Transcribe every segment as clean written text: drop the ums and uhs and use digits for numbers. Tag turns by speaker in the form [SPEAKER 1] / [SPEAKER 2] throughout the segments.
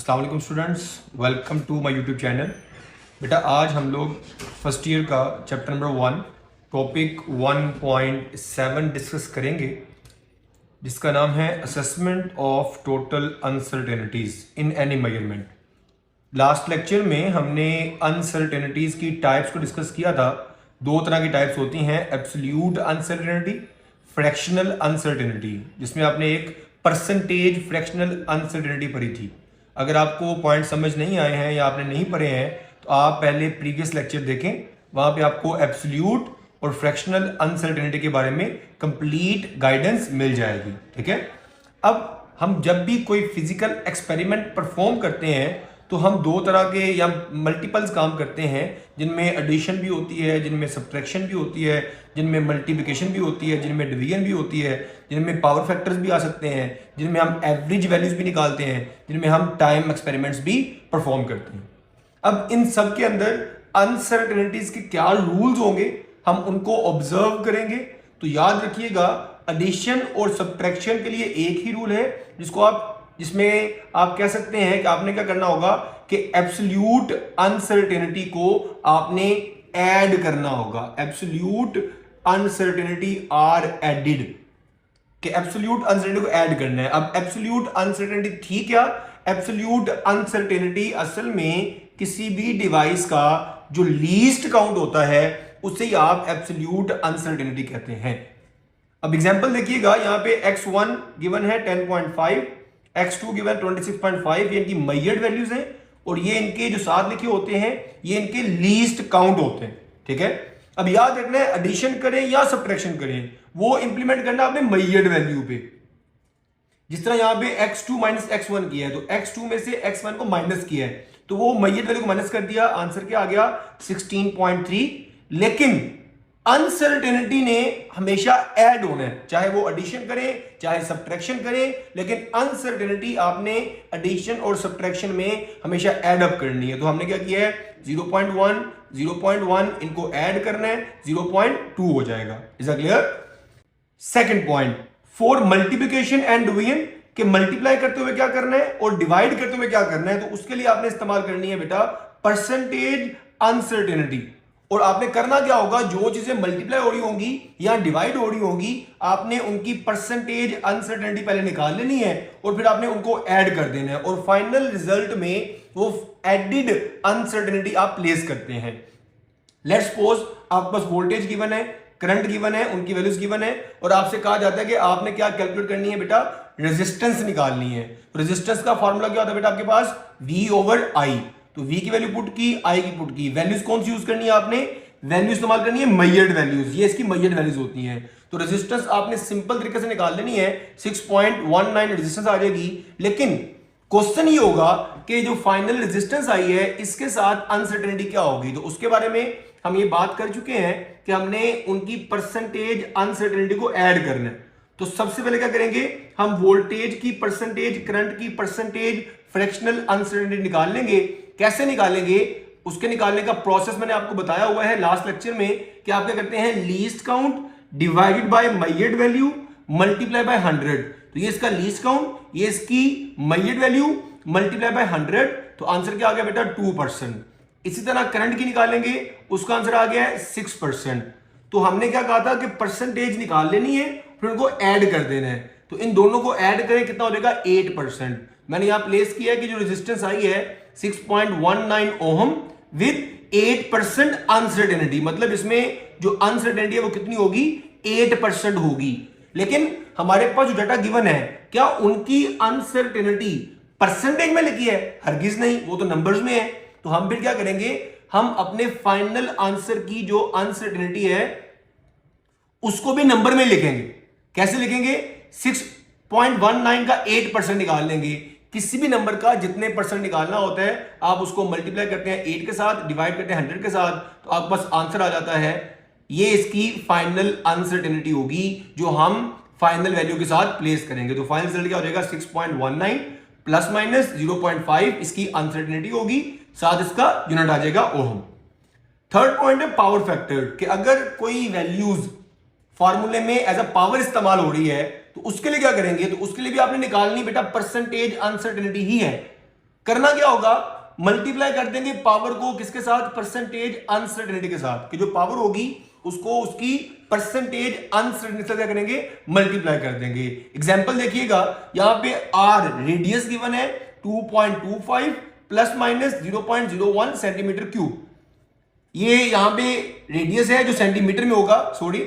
[SPEAKER 1] अस्सलाम वालेकुम students, welcome to my YouTube channel. बेटा आज हम लोग फर्स्ट ईयर का चैप्टर नंबर 1 टॉपिक 1.7 डिस्कस करेंगे, जिसका नाम है assessment of total uncertainties in any measurement. Last lecture में हमने अनसर्टेनिटीज़ की टाइप्स को डिस्कस किया था। दो तरह की टाइप्स होती हैं, एब्सोल्यूट अनसर्टेनिटी, फ्रैक्शनल अनसर्टेनिटी, जिसमें आपने एक परसेंटेज फ्रैक्शनल अनसर्टेनिटी पढ़ी थी। अगर आपको पॉइंट समझ नहीं आए हैं या आपने नहीं पढ़े हैं तो आप पहले प्रीवियस लेक्चर देखें, वहां पे आपको एब्सोल्यूट और फ्रैक्शनल अनसर्टेनिटी के बारे में कंप्लीट गाइडेंस मिल जाएगी। ठीक है, अब हम जब भी कोई फिजिकल एक्सपेरिमेंट परफॉर्म करते हैं तो हम दो तरह के या मल्टीपल्स काम करते हैं, जिनमें एडिशन भी होती है, जिनमें सब्ट्रैक्शन भी होती है, जिनमें मल्टीप्लिकेशन भी होती है, जिनमें डिवीजन भी होती है, जिनमें पावर फैक्टर्स भी आ सकते हैं, जिनमें हम एवरेज वैल्यूज भी निकालते हैं, जिनमें हम टाइम एक्सपेरिमेंट्स भी परफॉर्म करते हैं। अब इन सब के अंदर अनसर्टेनिटीज के क्या रूल्स होंगे, हम उनको ऑब्जर्व करेंगे। तो याद रखिएगा, एडिशन और सब्ट्रैक्शन के लिए एक ही रूल है, जिसमें आप कह सकते हैं कि आपने क्या करना होगा कि एब्सोल्यूट अनसर्टेनिटी को आपने ऐड करना होगा। एब्सोल्यूट अनसर्टेनिटी आर एडिड, कि एब्सोल्यूट अनसर्टेनिटी को ऐड करना है। अब एब्सोल्यूट अनसर्टेनिटी थी क्या? एब्सोल्यूट अनसर्टेनिटी असल में किसी भी डिवाइस का जो लीस्ट काउंट होता है उसे ही आप एब्सोल्यूट अनसर्टेनिटी कहते हैं। अब एग्जांपल देखिएगा, यहां पे x1 गिवन है 10.5, x2 गिवन 26.5, ये इनकी मेजर्ड वैल्यूज हैं और ये इनके जो साथ लिखे होते हैं ये इनके लीस्ट काउंट होते हैं। ठीक है, अब याद रखना है एडिशन करें या सब्ट्रैक्शन करें, वो इंप्लीमेंट करना आपने मेजर्ड वैल्यू पे। जिस तरह यहां पे x2 माइनस x1 किया है तो x2 में से x1 को माइनस किया है तो वो मेजर्ड वैल्यू को माइनस कर दिया, आंसर क्या आ गया 16.3। लेकिन अनसर्टेनिटी ने हमेशा ऐड होना है, चाहे वो एडिशन करें चाहे सब्ट्रैक्शन करें, लेकिन अनसर्टेनिटी आपने एडिशन और सब्ट्रैक्शन में हमेशा ऐड अप करनी है। तो हमने क्या किया है 0.1 0.1 इनको ऐड करना है, 0.2 हो जाएगा। Is clear? Second point, for multiplication and division, के मल्टीप्लाई करते हुए क्या करना है और डिवाइड करते हुए क्या करना है, तो उसके लिए आपने इस्तेमाल करनी है बेटा परसेंटेज अनसर्टेनिटी। और आपने करना क्या होगा, जो चीजें मल्टीप्लाई हो रही होंगी या डिवाइड हो रही होंगी आपने उनकी परसेंटेज अनसर्टेनिटी पहले निकाल लेनी है और फिर आपने उनको ऐड कर देना है और फाइनल रिजल्ट में वो एडिड अनसर्टेनिटी आप प्लेस करते हैं। लेट्स सपोज आपके पास वोल्टेज गिवन है, करंट गिवन है, उनकी वैल्यूज गिवन है और आपसे कहा जाता है कि आपने क्या कैलकुलेट करनी है बेटा, रेजिस्टेंस निकालनी है। रेजिस्टेंस का फॉर्मूला क्या होता है बेटा आपके पास, V ओवर I। तो V की वैल्यू पुट की, I की पुट की, वैल्यूज कौन सी यूज करनी है आपने, वैल्यू इस्तेमाल करनी है मेजर्ड वैल्यूज, ये इसकी मेजर्ड वैल्यूज होती हैं। तो रेजिस्टेंस आपने सिंपल तरीके से निकाल लेनी है, 6.19 रेजिस्टेंस आ जाएगी। लेकिन क्वेश्चन ये होगा कि जो फाइनल रेजिस्टेंस आई है इसके साथ अनसर्टेनिटी क्या होगी, तो उसके बारे में हम ये बात कर चुके हैं कि हमने उनकी परसेंटेज अनसर्टेनिटी को ऐड करना है। तो सबसे पहले क्या करेंगे, हम वोल्टेज की परसेंटेज, करंट की परसेंटेज, फ्रैक्शनल अनसर्टेनिटी निकाल लेंगे। कैसे निकालेंगे, उसके निकालने का प्रोसेस मैंने आपको बताया हुआ है लास्ट लेक्चर में कि आप क्या करते हैं, least count divided by measured value multiply by 100। तो ये इसका लीस्ट काउंट, ये इसकी मेजर्ड वैल्यू मल्टीप्लाई बाय 100, तो आंसर क्या आ गया बेटा 2%। इसी तरह करंट की निकालेंगे, उसका आंसर आ गया है 6%। तो हमने क्या कहा था कि परसेंटेज निकाल लेनी है फिर उनको ऐड कर देना है। तो इन दोनों को ऐड करें कितना हो जाएगा 8%। मैंने यहां प्लेस किया है कि जो रेजिस्टेंस आई है 6.19 ओहम विद 8% अनसर्टेनिटी, मतलब इसमें जो अनसर्टेनिटी है वो कितनी होगी, 8% होगी। लेकिन हमारे पास जो डाटा गिवन है क्या उनकी अनसर्टेनिटी परसेंटेज में लिखी है, हरगिज नहीं, वो तो नंबर्स में है। तो हम फिर क्या करेंगे, हम अपने फाइनल आंसर की जो अनसर्टेनिटी है उसको भी नंबर में लिखेंगे। कैसे लिखेंगे, 6.19 का 8% निकाल लेंगे। किसी भी नंबर का जितने परसेंट निकालना होता है आप उसको मल्टीप्लाई करते हैं 8 के साथ, डिवाइड करते हैं 100 के साथ, तो आपके पास आंसर आ जाता है। ये इसकी फाइनल अनसर्टेनिटी होगी जो हम फाइनल वैल्यू के साथ प्लेस करेंगे। तो फाइनल रिजल्ट क्या हो जाएगा, 6.19 प्लस माइनस 0.5 इसकी अनसर्टेनिटी होगी, साथ इसका यूनिट आ जाएगा ओहम। थर्ड पॉइंट है पावर फैक्टर, कि अगर कोई वैल्यूज फॉर्मूले में एज अ पावर इस्तेमाल हो रही है तो उसके लिए क्या करेंगे, तो उसके लिए भी आपने निकालनी बेटा परसेंटेज अनसर्टेनिटी ही है। करना क्या होगा, मल्टीप्लाई कर देंगे पावर को किसके साथ, परसेंटेज अनसर्टेनिटी के साथ, कि जो पावर होगी उसको उसकी परसेंटेज अनसर्टेनिटी से क्या करेंगे, मल्टीप्लाई कर देंगे। एग्जांपल देखिएगा, यहां पे आर रेडियस गिवन है 2.25 प्लस माइनस 0.01 सेंटीमीटर क्यूब। ये यहां पे रेडियस है जो सेंटीमीटर में होगा, सॉरी।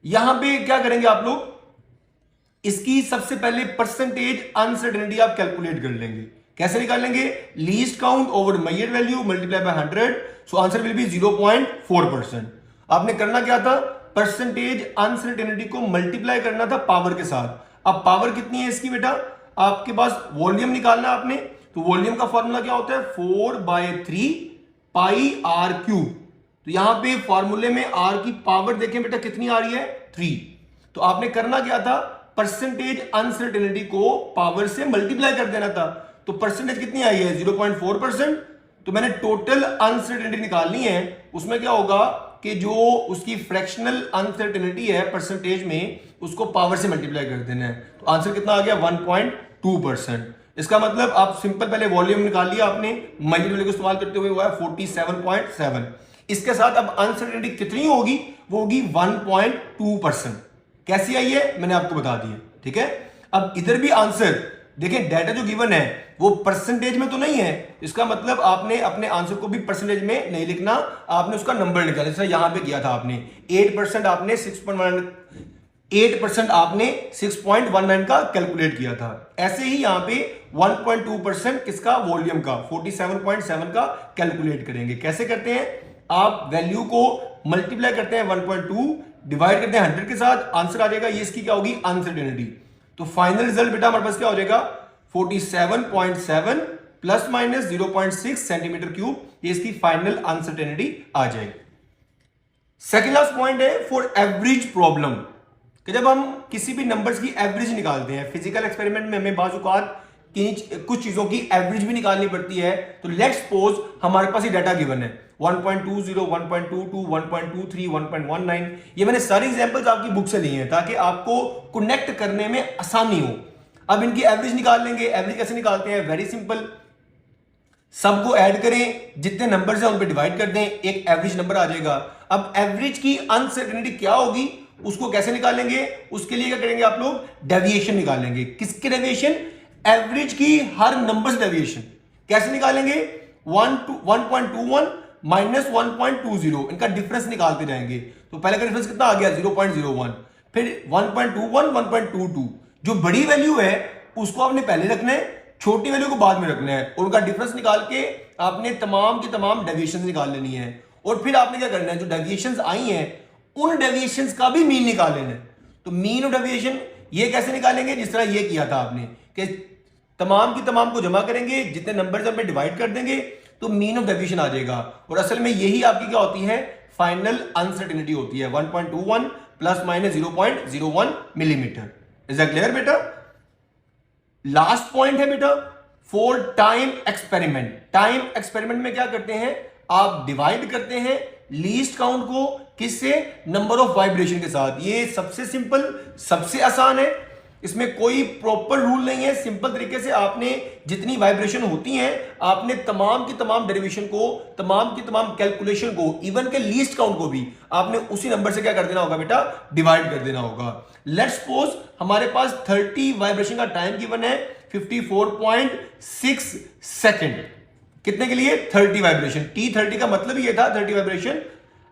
[SPEAKER 1] यहां पे क्या करेंगे आप लोग, इसकी सबसे पहले परसेंटेज अनसर्टेनिटी आप कैलकुलेट कर लेंगे। कैसे निकालेंगे, least count over measured value multiply by 100, so answer will be 0.4%। आपने करना क्या था, परसेंटेज अनसर्टेनिटी को मल्टीप्लाई करना था पावर के साथ। अब पावर कितनी है इसकी बेटा, आपके पास वॉल्यूम निकालना आपने, तो वॉल्यूम का फॉर्मूला क्या होता है, 4/3 पाई आर क्यूब। तो यहां पे फॉर्मूले में आर की पावर देखें बेटा कितनी आ रही है, 3। तो आपने करना क्या था, परसेंटेज अनसर्टेनिटी को पावर से मल्टीप्लाई कर देना था। तो परसेंटेज कितनी आई है, 0.4%। तो मैंने टोटल अनसर्टेनिटी निकालनी है, उसमें क्या होगा कि जो उसकी फ्रैक्शनल अनसर्टेनिटी है परसेंटेज में, उसको पावर से मल्टीप्लाई कर देना है। तो आंसर कितना आ गया, 1.2%। इसका मतलब आप सिंपल पहले वॉल्यूम निकाल लिया आपने, मेजर वैल्यू को इस्तेमाल करते हुए हुआ है 47.7। इसके साथ अब अनसर्टेनिटी कितनी होगी, वो होगी 1.2%। कैसी आई है मैंने आपको बता दिया, ठीक है। अब इधर भी आंसर देखें, डाटा जो गिवन है वो परसेंटेज में तो नहीं है, इसका मतलब आपने अपने आंसर को भी परसेंटेज में नहीं लिखना, आपने उसका नंबर निकाला। जैसे यहां पे किया था आपने 8% आपने 6.19 का कैलकुलेट किया था। ऐसे ही यहां पे 1.2% किसका, वॉल्यूम का 47.7 का कैलकुलेट करेंगे। कैसे करते हैं, आप वैल्यू को मल्टीप्लाई करते हैं 1.2, डिवाइड करते हैं 100 के साथ, आंसर आ जाएगा, ये इसकी क्या होगी, अनसर्टेनिटी। तो फाइनल रिजल्ट बेटा हमारे पास क्या हो जाएगा, 47.7 प्लस माइनस 0.6 सेंटीमीटर क्यूब, ये इसकी फाइनल अनसर्टेनिटी आ जाएगी। सेकेंड लास्ट पॉइंट है फॉर एवरेज प्रॉब्लम, कि जब हम किसी भी नंबर्स की एवरेज निकालते हैं, फिजिकल एक्सपेरिमेंट में हमें बाजुकात कुछ चीजों की एवरेज भी निकालनी पड़ती है। तो लेट्स सपोज हमारे पास ये डाटा गिवन है 1.20, 1.22, 1.23, 1.19। ये मैंने सारे एग्जांपल्स आपकी बुक से लिए हैं ताकि आपको कनेक्ट करने में आसानी हो। अब इनकी एवरेज निकाल लेंगे। एवरेज कैसे निकालते हैं, वेरी सिंपल, सबको ऐड करें, जितने नंबर्स हैं उन पे डिवाइड कर दें, एक एवरेज नंबर आ जाएगा। अब एवरेज की अनसर्टेनिटी क्या होगी, उसको कैसे निकालेंगे, उसके लिए क्या करेंगे आप लोग, डेविएशन निकालेंगे। किसके डेविएशन, एवरेज की हर नंबर से डेविएशन। कैसे निकालेंगे, 1.21 माइनस 1.20, इनका डिफरेंस निकालते जाएंगे। तो पहले का डिफरेंस कितना आ गया, 0.01, फिर 1.21, 1.22। जो बड़ी वैल्यू है उसको आपने पहले रखना है, छोटी वैल्यू को बाद में रखना है, और उनका डिफरेंस निकाल के आपने तमाम की तमाम डेविएशन निकाल लेनी है। और फिर आपने क्या करना है, जो डेविएशन आई हैं उन डेविएशन का भी मीन निकाल लेना है। तो मीन ऑफ डेविएशन ये कैसे निकालेंगे, जिस तरह ये किया था आपने, कि तमाम की तमाम को जमा करेंगे, जितने नंबर में डिवाइड कर देंगे, तो मीन ऑफ डेविएशन आ जाएगा। और असल में यही आपकी क्या होती है, फाइनल अनसर्टेनिटी होती है, 1.21 plus minus 0.01 millimetre. Is that clear बेटा। लास्ट पॉइंट है बेटा for time experiment. Time experiment में क्या करते हैं, आप डिवाइड करते हैं लीस्ट काउंट को किससे, नंबर ऑफ वाइब्रेशन के साथ। ये सबसे सिंपल, सबसे आसान है, इसमें कोई प्रॉपर रूल नहीं है। सिंपल तरीके से आपने जितनी वाइब्रेशन होती हैं, आपने तमाम की तमाम डेरिवेशन को, तमाम की तमाम कैलकुलेशन को, इवन के लीस्ट काउंट को भी आपने उसी नंबर से क्या कर देना होगा बेटा, डिवाइड कर देना होगा। लेट्स सपोज हमारे पास 30 वाइब्रेशन का टाइम गिवन है 54.6 सेकेंड। कितने के लिए, 30 वाइब्रेशन। T30 का मतलब ये था 30 वाइब्रेशन।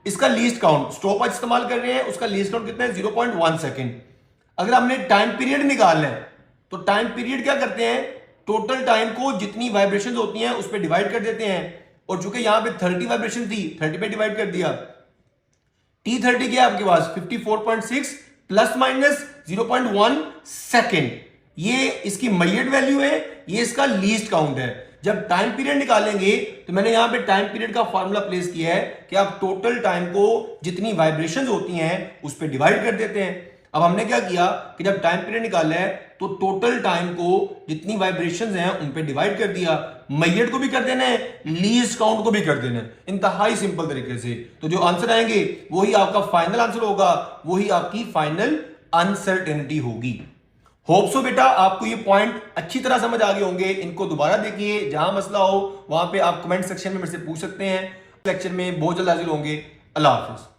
[SPEAKER 1] इसका लीस्ट काउंट, स्टॉप वॉच इस्तेमाल कर रहे हैं, उसका लीस्ट काउंट कितना है, 0.1 सेकेंड। अगर हमने टाइम पीरियड निकालना है तो टाइम पीरियड क्या करते हैं, टोटल टाइम को जितनी वाइब्रेशन होती हैं उस पर डिवाइड कर देते हैं। और चूंकि यहां पे 30 वाइब्रेशन थी, 30 पे डिवाइड कर दिया। T30 क्या है आपके पास, 54.6 प्लस माइनस 0.1 सेकेंड। ये इसकी मेजर्ड वैल्यू है, ये इसका लीस्ट काउंट है। जब टाइम पीरियड निकालेंगे तो मैंने यहां पे टाइम पीरियड का फॉर्मूला प्लेस किया है कि आप टोटल टाइम को जितनी वाइब्रेशंस होती हैं उस पर डिवाइड कर देते हैं। अब हमने क्या किया कि जब टाइम पीरियड निकाला है तो टोटल टाइम को जितनी वाइब्रेशंस हैं उन पे डिवाइड कर दिया। मेजर्ड को भी कर देना है, लीस्ट काउंट को भी कर देना है, इंतहाई सिंपल तरीके से। तो जो आंसर आएंगे वही आपका फाइनल आंसर होगा, वही आपकी फाइनल अनसर्टेनिटी होगी। होप सो बेटा आपको ये पॉइंट अच्छी तरह समझ आ गए होंगे। इनको दोबारा देखिए, जहां मसला हो वहां पे आप कमेंट सेक्शन में मेरे से पूछ सकते हैं। लेक्चर में बहुत जल्द हाजिर होंगे। अल्लाह हाफिज।